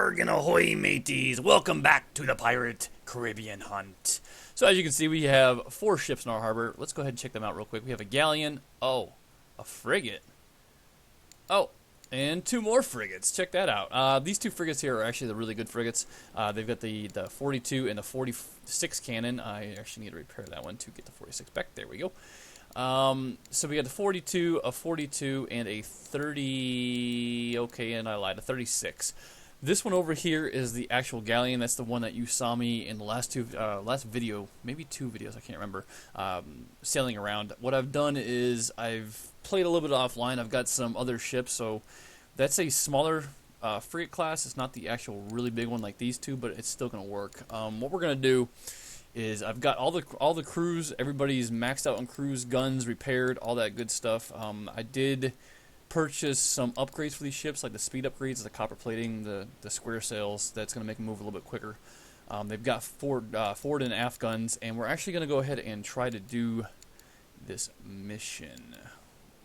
Arg and ahoy, mateys! Welcome back to the Pirate Caribbean Hunt. So as you can see, we have 4 ships in our harbor. Let's go ahead and check them out real quick. We have a galleon. Oh, a frigate. Oh, and 2 more frigates. Check that out. These 2 frigates here are actually the really good frigates. They've got the 42 and the 46 cannon. I actually need to repair that one to get the 46 back. There we go. So we got the 42, a 42, and a 30, okay, and I lied, a 36. This one over here is the actual galleon. That's the one that you saw me in the last video, maybe 2 videos, I can't remember, sailing around. What I've done is I've played a little bit offline. I've got some other ships, so that's a smaller frigate class. It's not the actual really big one like these 2, but it's still going to work. What we're going to do is I've got all the crews, everybody's maxed out on crews, guns, repaired, all that good stuff. I did purchase some upgrades for these ships, like the speed upgrades, the copper plating, the square sails. That's going to make them move a little bit quicker. They've got forward and aft guns, and we're actually going to go ahead and try to do this mission.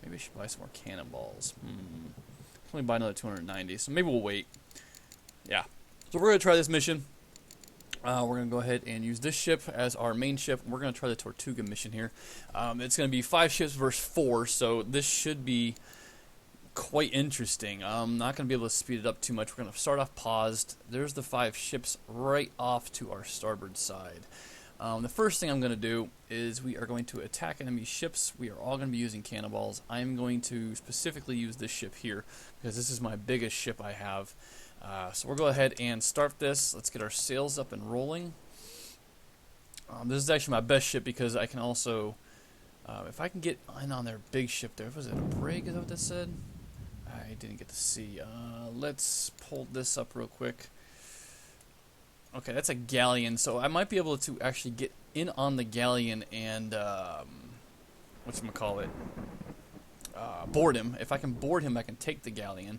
Maybe I should buy some more cannonballs. Only buy another 290, so maybe we'll wait. Yeah, so we're going to try this mission. We're going to go ahead and use this ship as our main ship. We're going to try the Tortuga mission here. It's going to be 5 ships versus 4, so this should be quite interesting. I'm not going to be able to speed it up too much. We're going to start off paused. There's the 5 ships right off to our starboard side. The first thing I'm going to do is we are going to attack enemy ships. We are all going to be using cannonballs. I'm going to specifically use this ship here because this is my biggest ship I have. So we'll go ahead and start this. Let's get our sails up and rolling. This is actually my best ship because I can also, if I can get in on their big ship there, was it a brig, is that what that said? I didn't get to see. Let's pull this up real quick. Okay, that's a galleon, so I might be able to actually get in on the galleon and, whatchamacallit, board him. If I can board him, I can take the galleon.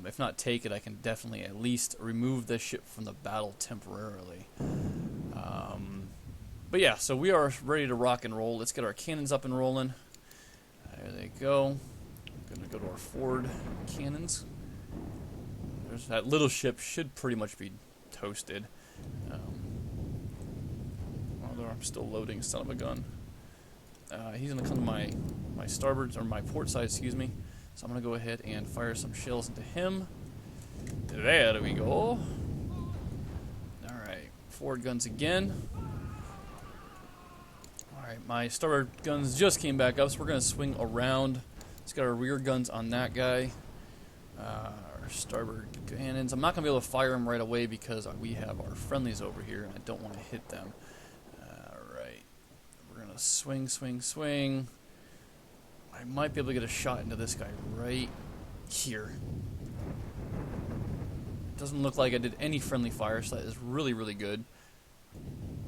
If not take it, I can definitely at least remove this ship from the battle temporarily. But yeah, so we are ready to rock and roll. Let's get our cannons up and rolling. There they go. I'm going to go to our forward cannons. There's that little ship should pretty much be toasted. Although I'm still loading, son of a gun. He's going to come to my starboard, or my port side, excuse me. So I'm going to go ahead and fire some shells into him. There we go. Alright, forward guns again. Alright, my starboard guns just came back up, so we're going to swing around. Let's get our rear guns on that guy. Our starboard cannons. I'm not going to be able to fire them right away because we have our friendlies over here, and I don't want to hit them. Alright, we're going to swing, swing, swing. I might be able to get a shot into this guy right here. Doesn't look like I did any friendly fire, so that is really, really good.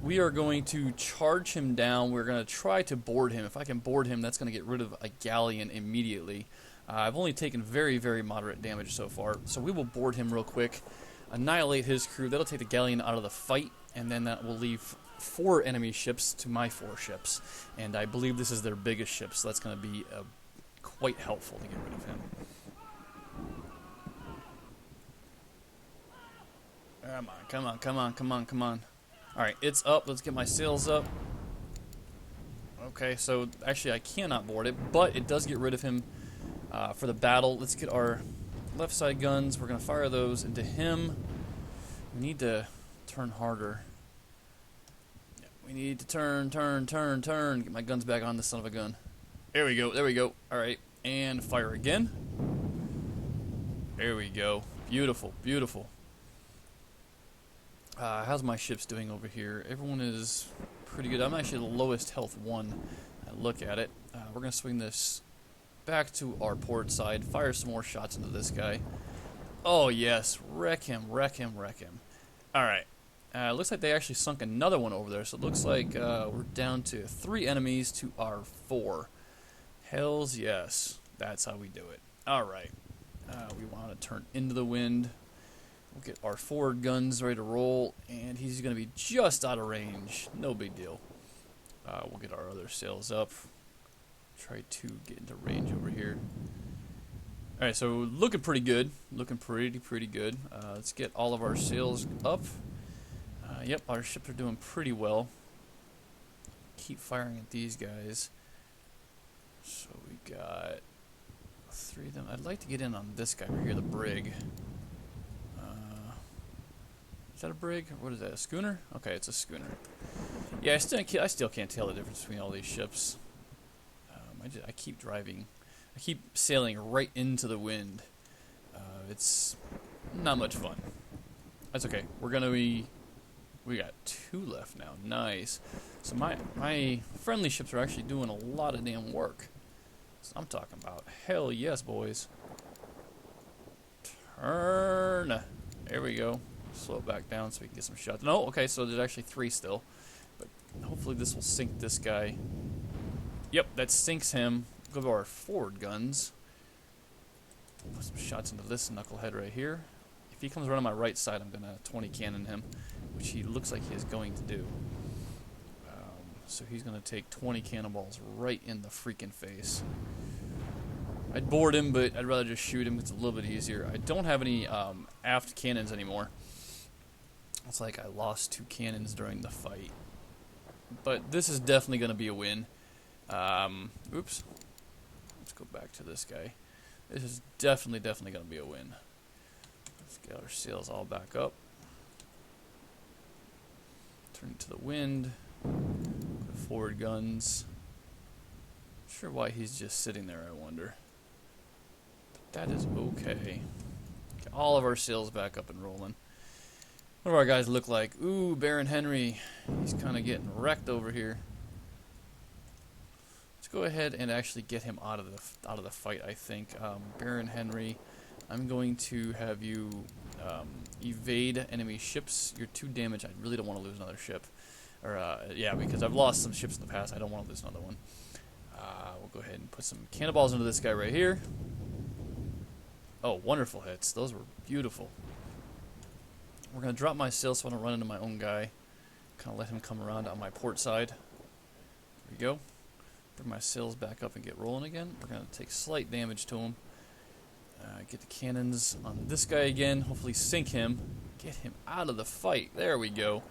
We are going to charge him down. We're going to try to board him. If I can board him, that's going to get rid of a galleon immediately. I've only taken very, very moderate damage so far, so we will board him real quick, annihilate his crew. That'll take the galleon out of the fight, and then that will leave 4 enemy ships to my 4 ships, and I believe this is their biggest ship, so that's going to be quite helpful to get rid of him. Come on, come on, come on, come on, come on. Alright, it's up. Let's get my sails up. Okay, so actually I cannot board it, but it does get rid of him for the battle. Let's get our left side guns. We're going to fire those into him. We need to turn harder. We need to turn. Get my guns back on this son of a gun. There we go, there we go. Alright, and fire again. There we go. Beautiful, beautiful. How's my ships doing over here? Everyone is pretty good. I'm actually the lowest health one. Look at it. We're going to swing this back to our port side. Fire some more shots into this guy. Oh, yes. Wreck him, wreck him, wreck him. Alright. Looks like they actually sunk another one over there, so it looks like we're down to 3 enemies to our 4. Hells yes. That's how we do it. Alright. We want to turn into the wind. We'll get our forward guns ready to roll, and he's going to be just out of range. No big deal. We'll get our other sails up. Try to get into range over here. Alright, so looking pretty good. Looking pretty good. Let's get all of our sails up. Yep, our ships are doing pretty well. Keep firing at these guys. So we got 3 of them. I'd like to get in on this guy right here, the brig. Is that a brig? What is that, a schooner? Okay, it's a schooner. Yeah, I still can't tell the difference between all these ships. I keep driving. I keep sailing right into the wind. It's not much fun. That's okay. We got 2 left now. Nice. So my friendly ships are actually doing a lot of damn work. So I'm talking about. Hell yes, boys. Turn. There we go. Slow it back down so we can get some shots. No, okay, so there's actually 3 still. But hopefully this will sink this guy. Yep, that sinks him. Go to our forward guns. Put some shots into this knucklehead right here. If he comes around on my right side, I'm going to 20 cannon him, which he looks like he is going to do. So he's going to take 20 cannonballs right in the freaking face. I'd board him, but I'd rather just shoot him. It's a little bit easier. I don't have any aft cannons anymore. It's like I lost 2 cannons during the fight. But this is definitely going to be a win. Oops. Let's go back to this guy. This is definitely going to be a win. Let's get our sails all back up. Turn to the wind. Go to forward guns. Not sure why he's just sitting there, I wonder. But that is okay. Get all of our sails back up and rolling. What do our guys look like? Ooh, Baron Henry. He's kind of getting wrecked over here. Let's go ahead and actually get him out of the fight, I think. Baron Henry, I'm going to have you evade enemy ships. You're 2 damage. I really don't want to lose another ship. Or yeah, because I've lost some ships in the past. I don't want to lose another one. We'll go ahead and put some cannonballs into this guy right here. Oh, wonderful hits. Those were beautiful. We're going to drop my sail so I don't run into my own guy. Kind of let him come around on my port side. There we go. Bring my sails back up and get rolling again. We're going to take slight damage to him. Get the cannons on this guy again. Hopefully sink him. Get him out of the fight. There we go.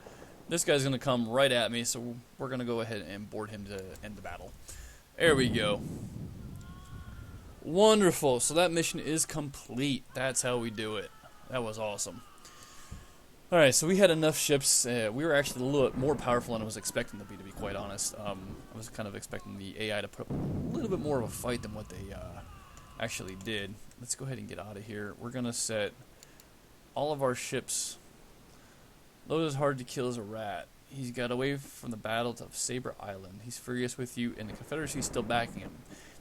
This guy's going to come right at me, so we're going to go ahead and board him to end the battle. There we go. Wonderful. So that mission is complete. That's how we do it. That was awesome. Alright, so we had enough ships. We were actually a little bit more powerful than I was expecting to be quite honest. I was kind of expecting the AI to put up a little bit more of a fight than what they actually did. Let's go ahead and get out of here. We're going to set all of our ships. Load is hard to kill as a rat. He's got away from the battle of Sabra Island. He's furious with you, and the Confederacy is still backing him.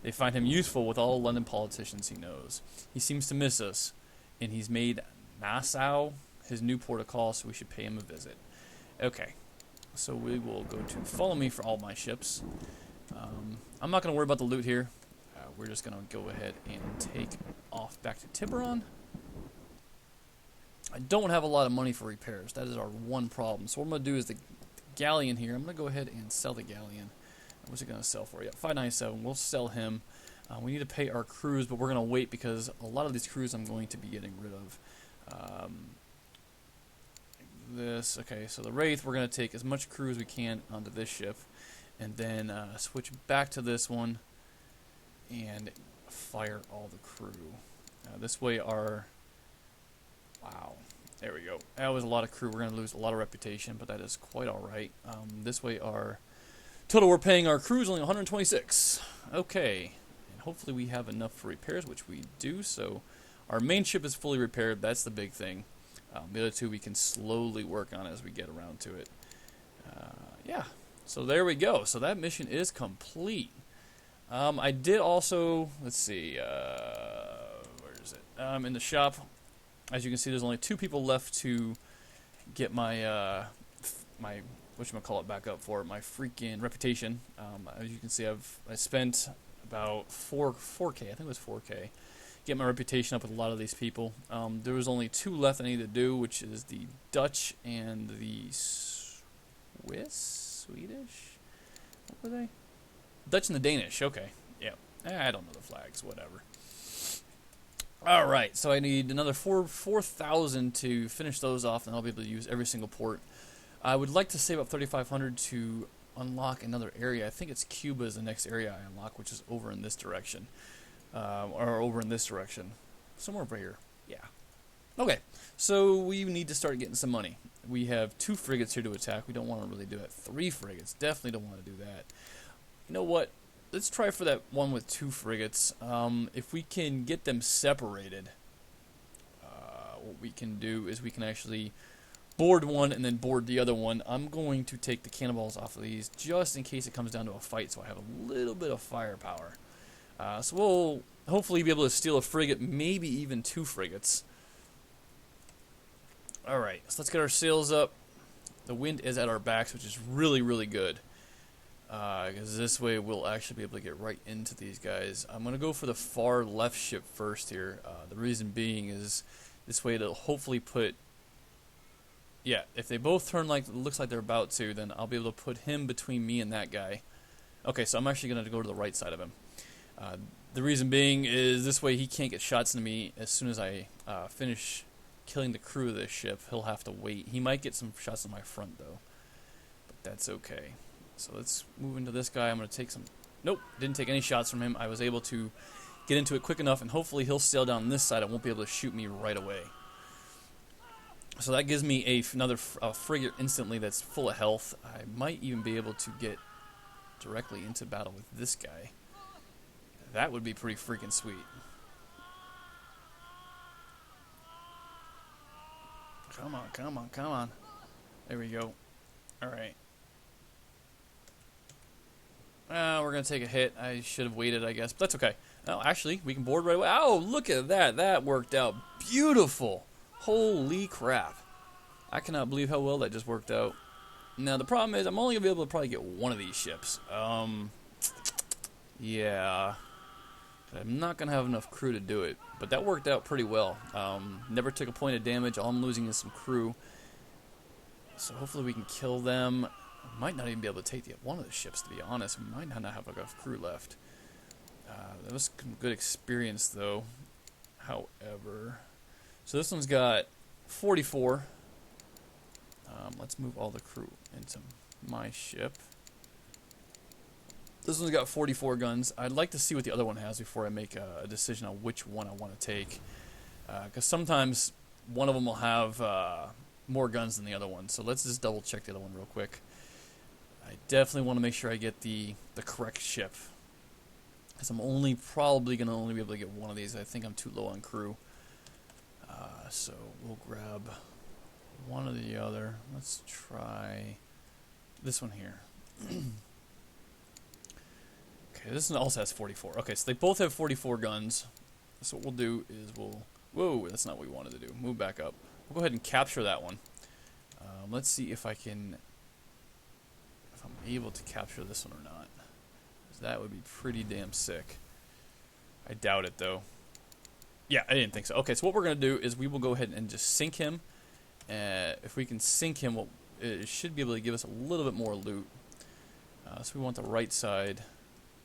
They find him useful with all London politicians he knows. He seems to miss us, and he's made Nassau his new port of call, so we should pay him a visit. Okay, so we will go to follow me for all my ships. I'm not going to worry about the loot here. We're just going to go ahead and take off back to Tiburon. I don't have a lot of money for repairs. That is our one problem. So what I'm going to do is the galleon here. I'm going to go ahead and sell the galleon. What's it going to sell for? Yeah, 597. We'll sell him. We need to pay our crews, but we're going to wait because a lot of these crews I'm going to be getting rid of. Okay, so the Wraith, we're going to take as much crew as we can onto this ship, and then switch back to this one, and fire all the crew. This way our... Wow, there we go. That was a lot of crew. We're going to lose a lot of reputation, but that is quite alright. This way our... Total we're paying our crews only 126. Okay, and hopefully we have enough for repairs, which we do, so our main ship is fully repaired. That's the big thing. The other 2 we can slowly work on as we get around to it. Yeah, so there we go. So that mission is complete. I did also, let's see, where is it? In the shop, as you can see, there's only 2 people left to get my, my whatchamacallit back up for my freaking reputation. As you can see, I spent about 4K, I think it was 4K. Get my reputation up with a lot of these people. There was only 2 left I need to do, which is the Dutch and the Swedish? What were they? Dutch and the Danish, okay. Yeah. I don't know the flags, whatever. All right, so I need another 4,000 to finish those off, and I'll be able to use every single port. I would like to save up 3,500 to unlock another area. I think it's Cuba is the next area I unlock, which is over in this direction. Or over in this direction. Somewhere over here. Yeah. Okay, so we need to start getting some money. We have 2 frigates here to attack. We don't want to really do it. 3 frigates. Definitely don't want to do that. You know what? Let's try for that one with 2 frigates. If we can get them separated, what we can do is we can actually board one and then board the other one. I'm going to take the cannonballs off of these just in case it comes down to a fight, so I have a little bit of firepower. So we'll hopefully be able to steal a frigate, maybe even 2 frigates. Alright, so let's get our sails up. The wind is at our backs, which is really, really good. Because this way we'll actually be able to get right into these guys. I'm going to go for the far left ship first here. The reason being is this way it'll hopefully put... Yeah, if they both turn like it looks like they're about to, then I'll be able to put him between me and that guy. Okay, so I'm actually going to go to the right side of him. The reason being is this way he can't get shots into me as soon as I finish killing the crew of this ship. He'll have to wait. He might get some shots in my front, though. But that's okay. So let's move into this guy. I'm going to take some... Nope, didn't take any shots from him. I was able to get into it quick enough, and hopefully he'll sail down this side and won't be able to shoot me right away. So that gives me another frigate instantly that's full of health. I might even be able to get directly into battle with this guy. That would be pretty freaking sweet. Come on, come on, come on. There we go. Alright. We're going to take a hit. I should have waited, I guess. But that's okay. Oh, actually, we can board right away. Oh, look at that. That worked out beautiful. Holy crap. I cannot believe how well that just worked out. Now, the problem is I'm only going to be able to probably get one of these ships. Yeah. I'm not going to have enough crew to do it. But that worked out pretty well. Never took a point of damage. All I'm losing is some crew. So hopefully we can kill them. I might not even be able to take one of the ships, to be honest. We might not have enough crew left. That was some good experience, though. However... So this one's got 44. Let's move all the crew into my ship. This one's got 44 guns. I'd like to see what the other one has before I make a decision on which one I want to take. Because sometimes one of them will have more guns than the other one. So let's just double check the other one real quick. I definitely want to make sure I get the correct ship. Because I'm probably going to be able to get one of these. I think I'm too low on crew. So we'll grab one or the other. Let's try this one here. Okay, this one also has 44. Okay, so they both have 44 guns. So what we'll do is Whoa, that's not what we wanted to do. Move back up. We'll go ahead and capture that one. Let's see if I'm able to capture this one or not. 'Cause that would be pretty damn sick. I doubt it, though. Yeah, I didn't think so. Okay, so what we're going to do is we will go ahead and just sink him. If we can sink him, it should be able to give us a little bit more loot. So we want the right side.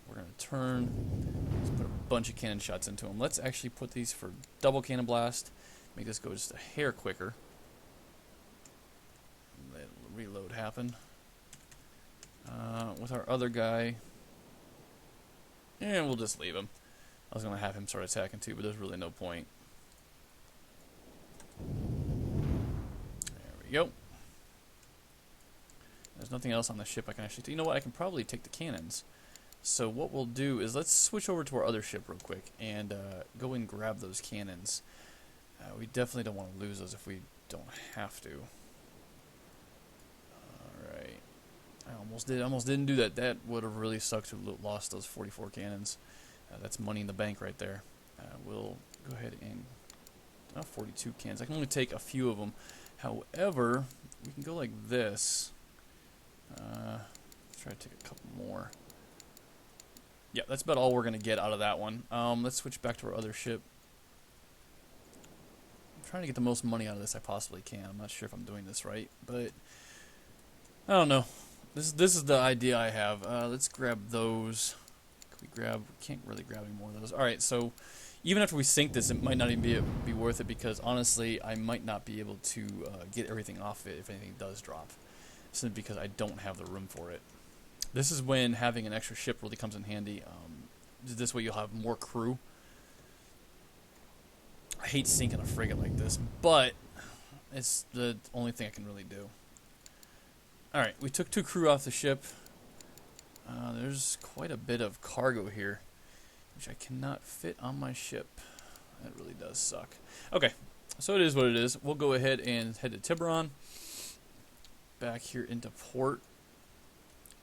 We're going to turn. Let's put a bunch of cannon shots into him. Let's actually put these for double cannon blast. Make this go just a hair quicker. Let reload happen. With our other guy. And we'll just leave him. I was going to have him start attacking too, but there's really no point. There we go. There's nothing else on the ship I can actually take. You know what? I can probably take the cannons. So what we'll do is let's switch over to our other ship real quick and go and grab those cannons. We definitely don't want to lose those if we don't have to. Alright. I almost didn't do that. That would have really sucked to have lost those 44 cannons. That's money in the bank right there. We'll go ahead and... 42 cans. I can only take a few of them. However, we can go like this. Let's try to take a couple more. Yeah, that's about all we're going to get out of that one. Let's switch back to our other ship. I'm trying to get the most money out of this I possibly can. I'm not sure if I'm doing this right, but... I don't know. This is the idea I have. Let's grab those. We can't really grab any more of those. Alright, so Even after we sink this, it might not even be worth it because honestly, I might not be able to get everything off it if anything does drop, simply because I don't have the room for it. This is when having an extra ship really comes in handy. This way you'll have more crew. I hate sinking a frigate like this, but it's the only thing I can really do. Alright, we took 2 crew off the ship. There's quite a bit of cargo here, which I cannot fit on my ship. That really does suck. Okay, so it is what it is. We'll go ahead and head to Tiburon. Back here into port.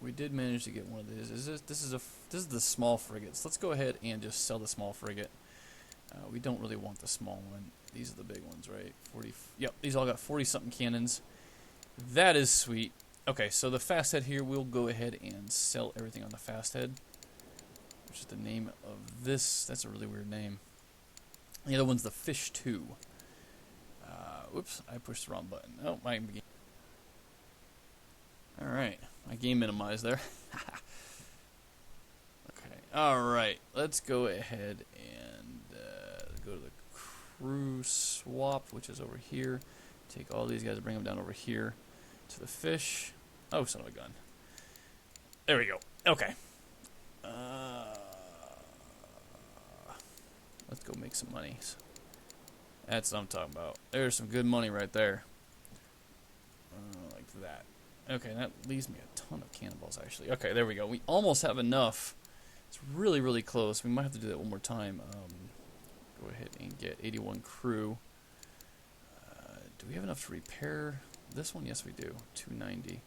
We did manage to get one of these. This is the small frigates. Let's go ahead and just sell the small frigate. We don't really want the small one. These are the big ones, right? 40. Yep, these all got 40-something cannons. That is sweet. Okay, so the fast head here, we'll go ahead and sell everything on the fast head, which is the name of this. That's a really weird name. The other one's the Fish 2. Whoops, I pushed the wrong button. Oh, my game. Alright, my game minimized there. Okay, alright, let's go ahead and go to the crew swap, which is over here. Take all these guys and bring them down over here to the fish. Oh, son of a gun. There we go. Okay. Let's go make some money. That's what I'm talking about. There's some good money right there. Like that. Okay, that leaves me a ton of cannonballs, actually. Okay, there we go. We almost have enough. It's really, really close. We might have to do that one more time. Go ahead and get 81 crew. Do we have enough to repair this one? Yes, we do. 290.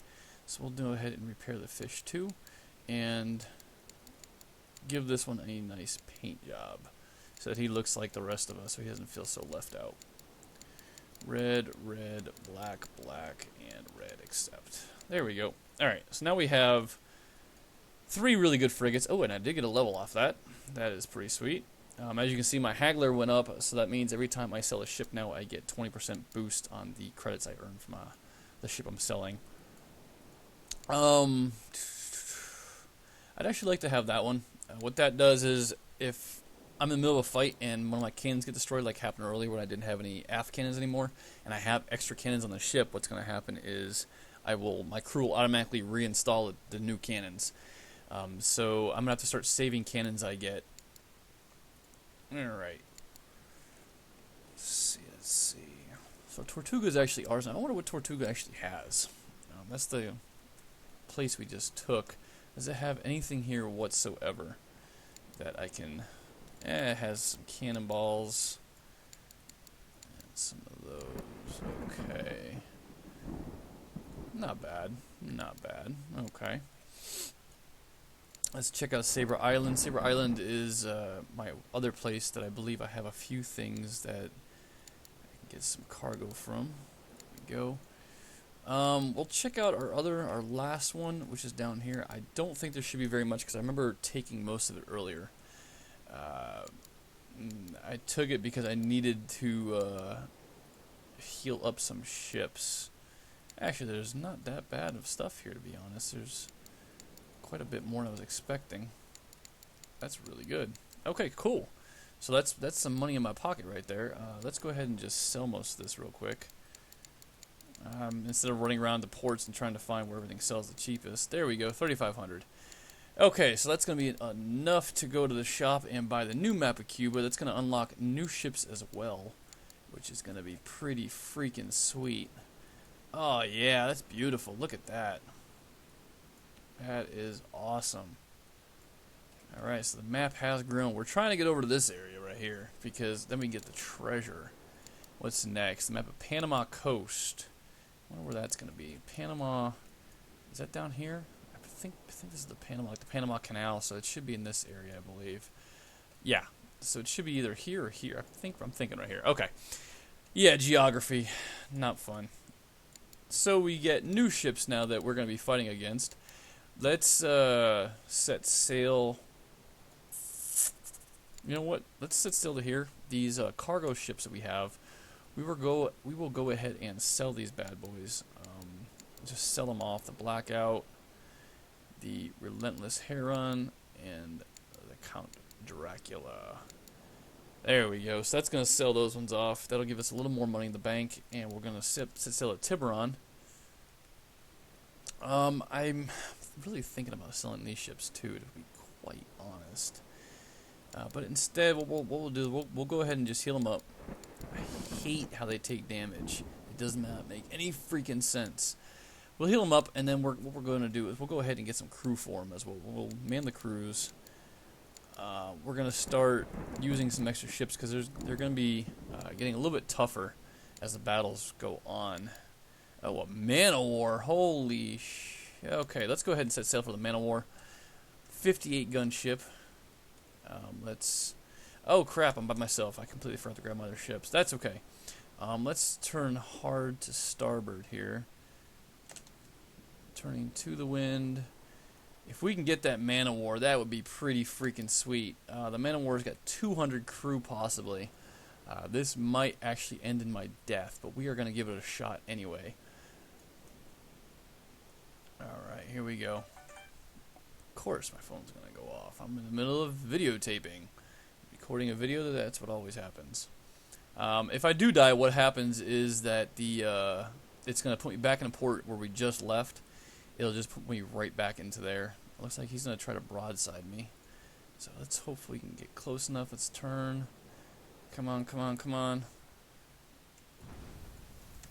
So we'll go ahead and repair the Fish 2 and give this one a nice paint job so that he looks like the rest of us, so he doesn't feel so left out. Red, red, black, black, and red except. There we go. Alright, so now we have 3 really good frigates. Oh, and I did get a level off that. That is pretty sweet. As you can see, my haggler went up, so that means every time I sell a ship now, I get 20% boost on the credits I earn from the ship I'm selling. I'd actually like to have that one. What that does is, if I'm in the middle of a fight and one of my cannons get destroyed, like happened earlier when I didn't have any aft cannons anymore, and I have extra cannons on the ship, what's going to happen is my crew will automatically reinstall the new cannons. So I'm going to have to start saving cannons I get. Alright. Let's see. So Tortuga is actually ours. I wonder what Tortuga actually has. That's the place we just took. Does it have anything here whatsoever that I can... it has some cannonballs. And some of those. Okay. Not bad. Not bad. Okay. Let's check out Sabra Island. Sabra Island is my other place that I believe I have a few things that I can get some cargo from. There we go. We'll check out our last one, which is down here. I don't think there should be very much because I remember taking most of it earlier. I took it because I needed to heal up some ships. Actually, there's not that bad of stuff here, to be honest. There's quite a bit more than I was expecting. That's really good. Okay, cool. So that's some money in my pocket right there. Let's go ahead and just sell most of this real quick. Instead of running around the ports and trying to find where everything sells the cheapest. There we go, 3,500. Okay, so that's going to be enough to go to the shop and buy the new map of Cuba. That's going to unlock new ships as well, which is going to be pretty freaking sweet. Oh yeah, that's beautiful. Look at that. That is awesome. Alright, so the map has grown. We're trying to get over to this area right here, because then we get the treasure. What's next? The map of Panama Coast. I wonder where that's going to be. Panama, is that down here? I think this is the Panama Canal, so it should be in this area, I believe. Yeah, so it should be either here or here. I'm thinking right here. Okay. Yeah, geography. Not fun. So we get new ships now that we're going to be fighting against. Let's set sail. You know what? Let's set sail to here. These cargo ships that we have, we will go ahead and sell these bad boys. Just sell them off. The Blackout, the Relentless Heron, and the Count Dracula. There we go. So that's going to sell those ones off. That'll give us a little more money in the bank, and we're going to sell at Tiburon. I'm really thinking about selling these ships too, to be quite honest. But instead, what we'll do, we'll go ahead and just heal them up. I hate how they take damage. It does not make any freaking sense. We'll heal them up, and then what we're going to do is we'll go ahead and get some crew for them as well. We'll man the crews. We're going to start using some extra ships because they're going to be getting a little bit tougher as the battles go on. Oh, a man-o-war. Holy okay, let's go ahead and set sail for the man-o-war. 58 gun ship. Oh crap, I'm by myself. I completely forgot to grab my other ships. That's okay. Let's turn hard to starboard here. Turning to the wind. If we can get that man-o-war, that would be pretty freaking sweet. The man-o-war's got 200 crew possibly. This might actually end in my death, but we are going to give it a shot anyway. Alright, here we go. Of course my phone's going to go off. I'm in the middle of videotaping. Recording a video, that's what always happens. If I do die, what happens is that it's going to put me back in a port where we just left. It'll just put me right back into there. It looks like he's going to try to broadside me. So let's hopefully we can get close enough. Let's turn. Come on, come on, come on.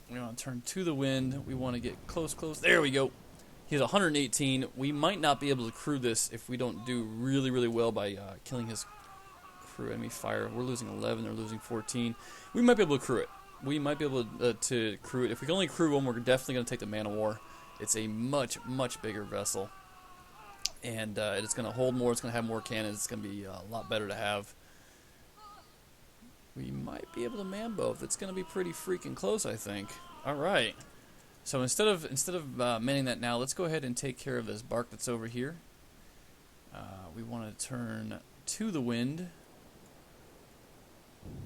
We want to turn to the wind. We want to get close, close. There we go. He's 118. We might not be able to crew this if we don't do really, really well by killing his crew. Enemy fire. We're losing 11. They're losing 14. We might be able to crew it. We might be able to crew it. If we can only crew one, we're definitely going to take the man-o-war. It's a much, much bigger vessel. And it's going to hold more. It's going to have more cannons. It's going to be a lot better to have. We might be able to man both. It's going to be pretty freaking close, I think. All right. So instead of manning that now, let's go ahead and take care of this bark that's over here. We want to turn to the wind.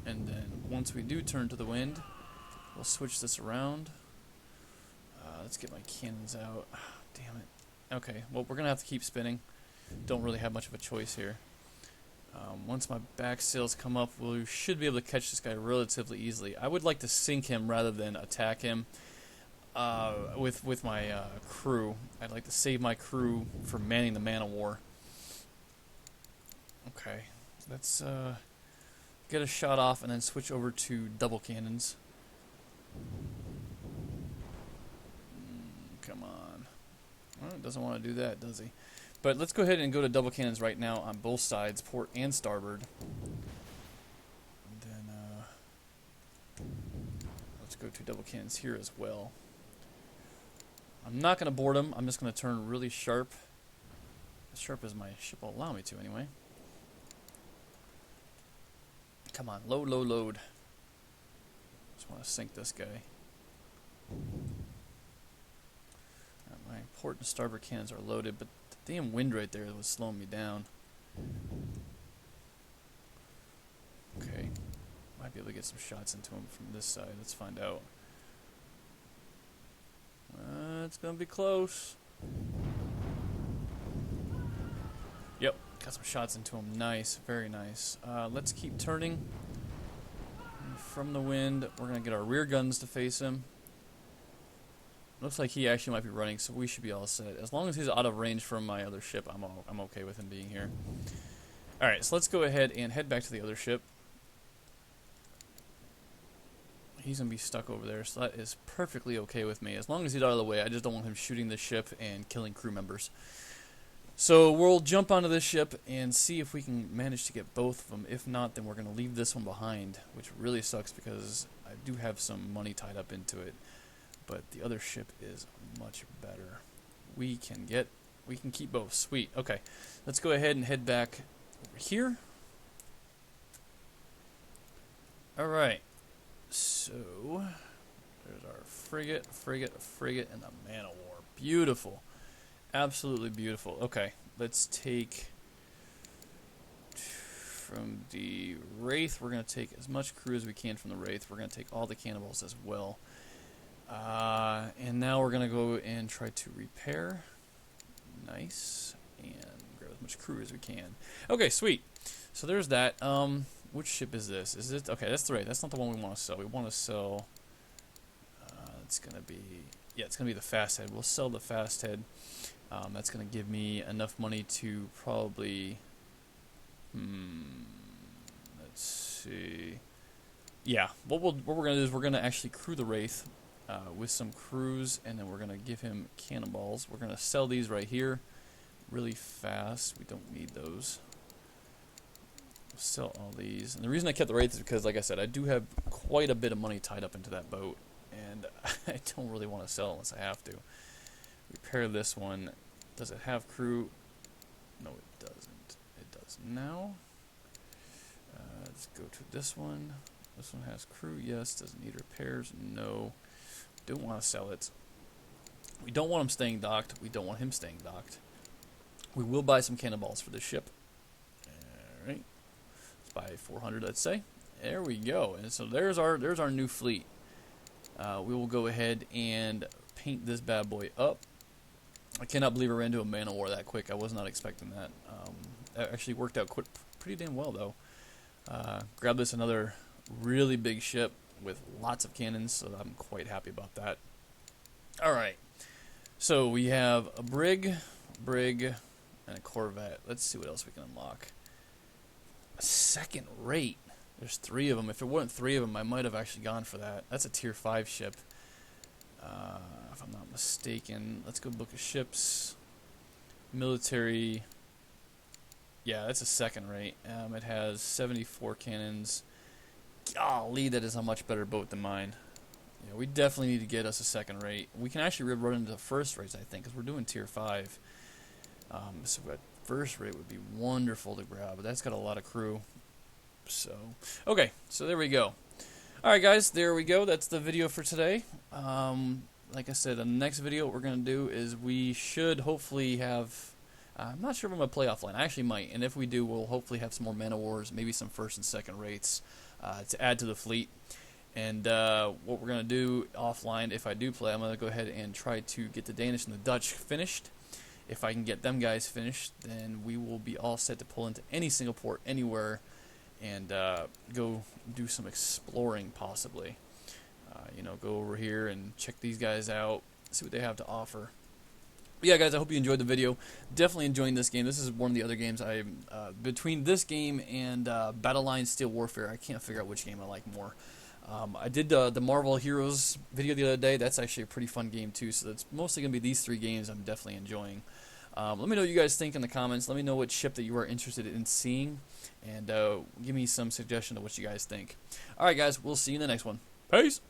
And then once we do turn to the wind, we'll switch this around. Let's get my cannons out. Oh, damn it. Okay, well, we're going to have to keep spinning. Don't really have much of a choice here. Once my back sails come up, we should be able to catch this guy relatively easily. I would like to sink him rather than attack him with my crew. I'd like to save my crew from manning the man-o-war. Okay, let's get a shot off and then switch over to double cannons. Come on. Well, it doesn't want to do that, does he? But let's go ahead and go to double cannons right now on both sides, port and starboard. And then let's go to double cannons here as well. I'm not going to board them. I'm just going to turn really sharp. As sharp as my ship will allow me to, anyway. Come on, load, load, load. Just want to sink this guy. My port and starboard cannons are loaded, but the damn wind right there was slowing me down. Okay. Might be able to get some shots into him from this side. Let's find out. It's going to be close. Yep. Got some shots into him. Nice. Very nice. Let's keep turning. And from the wind, we're going to get our rear guns to face him. Looks like he actually might be running, so we should be all set. As long as he's out of range from my other ship, I'm okay with him being here. Alright, so let's go ahead and head back to the other ship. He's going to be stuck over there, so that is perfectly okay with me. As long as he's out of the way, I just don't want him shooting the ship and killing crew members. So we'll jump onto this ship and see if we can manage to get both of them. If not, then we're going to leave this one behind, which really sucks because I do have some money tied up into it. But the other ship is much better. We can keep both. Sweet. Okay. Let's go ahead and head back over here. Alright. So, there's our frigate, and the man-o-war. Beautiful. Absolutely beautiful. Okay. Let's take from the Wraith. We're going to take as much crew as we can from the Wraith. We're going to take all the cannibals as well. And now we're going to go and try to repair. Nice. And grab as much crew as we can. Okay, sweet. So there's that. which ship is this? Is it okay? That's right. That's not the one we want to sell. We want to sell. It's gonna be it's gonna be the fast head. We'll sell the fast head. That's gonna give me enough money to probably. Let's see. Yeah, what we're gonna do is we're gonna actually crew the Wraith with some crews, and then we're gonna give him cannonballs. We're gonna sell these right here, really fast. We don't need those. We'll sell all these, and the reason I kept the Wraith is because, like I said, I do have quite a bit of money tied up into that boat, and I don't really want to sell unless I have to. Repair this one. Does it have crew? No, it doesn't. It does now. Let's go to this one. This one has crew, yes. Doesn't need repairs, no. Don't want to sell it. We don't want him staying docked. We don't want him staying docked. We will buy some cannonballs for this ship. Alright. Let's buy 400, let's say. There we go. And so there's our new fleet. We will go ahead and paint this bad boy up. I cannot believe I ran into a man of war that quick. I was not expecting that. That actually worked out pretty damn well, though. Grab this another really big ship with lots of cannons, so I'm quite happy about that. Alright, so we have a brig, and a corvette. Let's see what else we can unlock. A second rate. There's 3 of them. If there weren't 3 of them, I might have actually gone for that. That's a tier 5 ship, if I'm not mistaken. Let's go book of ships. Military. Yeah, that's a second rate. It has 74 cannons. Golly, that is a much better boat than mine. Yeah, we definitely need to get us a second rate. We can actually run into the first rates, I think, because we're doing tier 5. So that first rate would be wonderful to grab, but that's got a lot of crew. So, okay, so there we go. Alright guys, there we go. That's the video for today. Like I said, the next video what we're going to do is we should hopefully have... I'm not sure if I'm going to play offline. I actually might, and if we do, we'll hopefully have some more man of wars, maybe some first and second rates to add to the fleet. And what we're going to do offline, if I do play, I'm going to go ahead and try to get the Danish and the Dutch finished. If I can get them guys finished, then we will be all set to pull into any single port, anywhere, and go do some exploring, possibly. You know, go over here and check these guys out, see what they have to offer. But yeah, guys, I hope you enjoyed the video. Definitely enjoying this game. This is one of the other games between this game and Battle Line Steel Warfare, I can't figure out which game I like more. I did the Marvel Heroes video the other day. That's actually a pretty fun game too. So it's mostly going to be these 3 games I'm definitely enjoying. Let me know what you guys think in the comments. Let me know what ship that you are interested in seeing. And give me some suggestion of what you guys think. Alright guys, we'll see you in the next one. Peace!